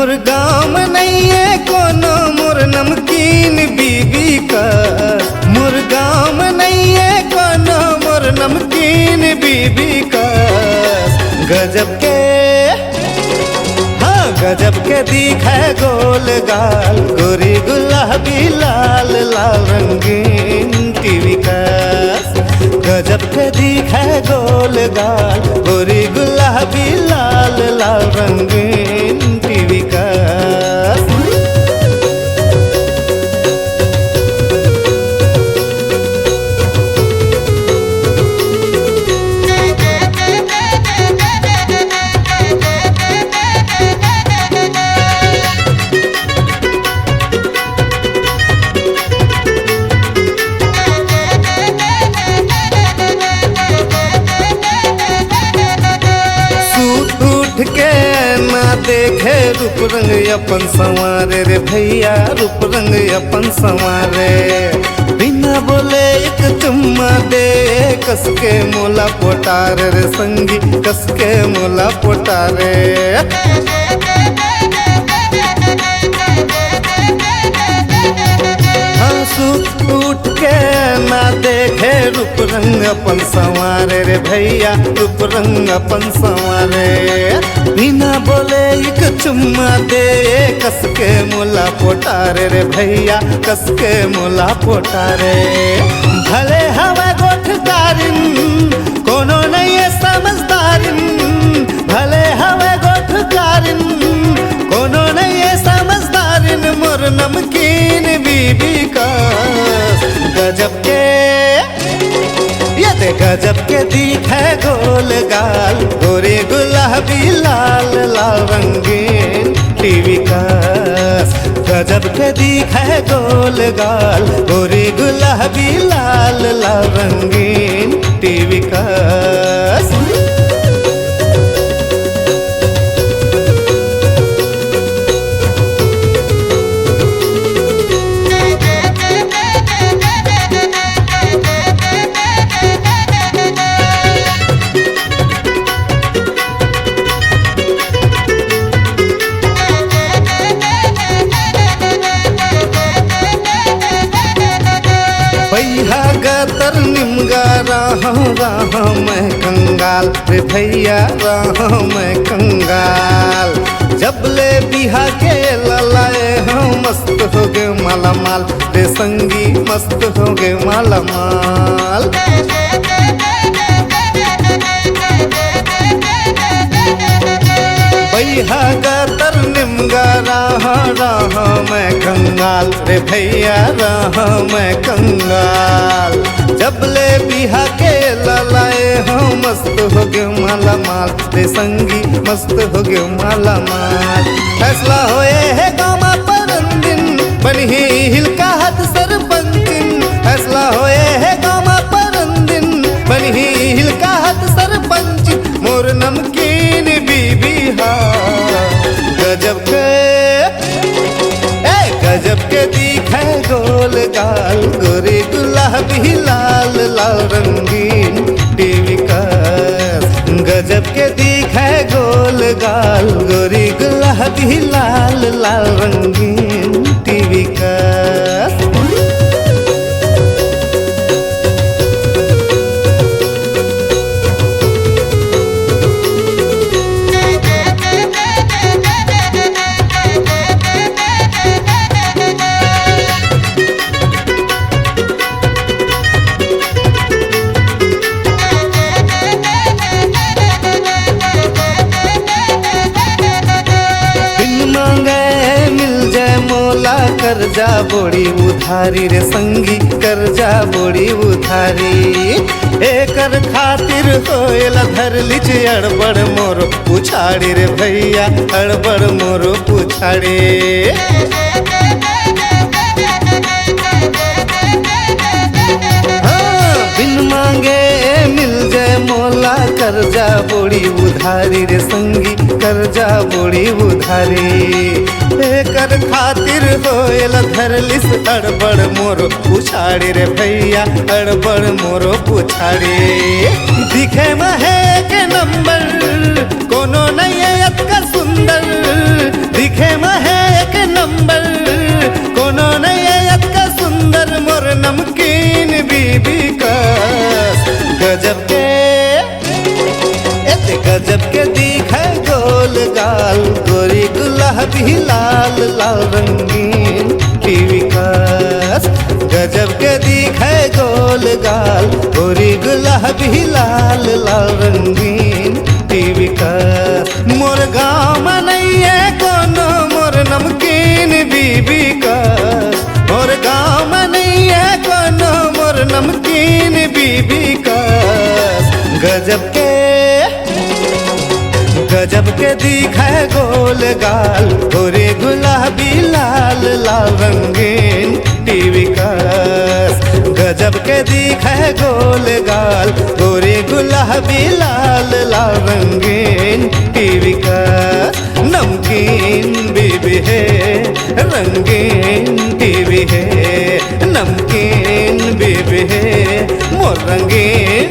मोर गाँव में नहीं है कोनो मोर नमकीन बीबी का। मोर गाँव में नहीं है कोनो मोर नमकीन बीबी का। गजब के हाँ गजब के दिखे गोल गाल, गोरी गुलाबी लाल लाल रंगीन टीवी का। गजब के दिखे गोल गाल, गोरी गुलाबी लाल लाल रंगीन टीवी का। के ना देखे रूप रंग अपन संवारे रे भैया, रूप रंग अपन संवारे। बिना बोले एक चुम्मा दे, कस के मोला पोटारे रे संगी, कस के मोला पोटारे। उठ के ना देखे रूप रंग अपन संवारे रे भैया, रूप रंग अपन संवारे। बिना बोले एक चुम्मा दे, कस के मोला पोटारे रे भैया, कस के मोला पोटारे। भले हवा गोठदारिन कोनो नहीं है समझदारिन, भले हवा गोठदारिन कोनो नहीं है समझदारिन। मोर नमकीन बीबी का गजब के ये दे गजब के दिखे गोल गाल, गोरे गुलाबी लाल लाल रंगीन टीवी का। गजब के दिखे गोल गाल, गोरे गुलाबी लाल लाल रंगीन टीवी का। भैया गतर निमगा रहा रहा मैं कंगाल रे भैया, रहा मैं कंगाल। जब ले बिहा के ललाए हम मस्त हो गए माला माल रे संगी, मस्त हो गए माला माल। भैया गतर निमगा रहा रहा मैं कंगाल रे भैया, रहा मैं कंगाल। जब ले बिहा के ललाए हम मस्त हो गए माला माल रे संगी, मस्त हो गए माला माल। फैसला होए है गाँव परंदिन, बनी हिलका हाथ सरपंचिन। फैसला होए है गाँव परंदिन, बनी हिलका हाथ सरपंचिन। मोर नमकीन बीबी हा गजब के गजब के दिखे गोल गाल, गोरी गुलाबी लाल लाल रंगीन टीवी का। गजब के दिखे गोल गाल, गोरी गुलाबी लाल लाल रंगीन टीवी का। कर्जा बोड़ी उधारी रे संगी, कर्जा बोड़ी उधारी। एकर खातिर होएला धर लीच अड़बड़ मोर पुछाड़ी रे भैया, अड़बड़ मोर पुछाड़ी। बिन मांगे मिल जाए मोला कर्जा बोड़ी उधारी रे संगी, कर्जा बोड़ी उधारी। कर खातिर होएल धरलिस अड़बड़ मोर पुछाड़ी रे भैया, अड़बड़ मोर पुछाड़ी। दिखे महे के नंबर कोनो नहीं है अतका सुंदर, दिखे गुलाबी लाल लाल रंगीन टीवी कस। गजब के दिखे गोल गाल गोरी गुलाबी लाल लाल रंगीन टीवी कस। मोर गाँव में नहीं है कोनो मोर नमकीन बीबी कस। मोर गाँव में नहीं है कोनो मोर नमकीन बीबी कस। गजब के दिखे गोल गाल गोरे गुलाबी लाल लाल रंगीन टीवी कस। गजब के दिखे गोल गाल गोरे गुलाबी लाल लाल रंगीन टीवी कस। नमकीन बीबी है रंगीन टीवी है, नमकीन बीबी है मोर रंगीन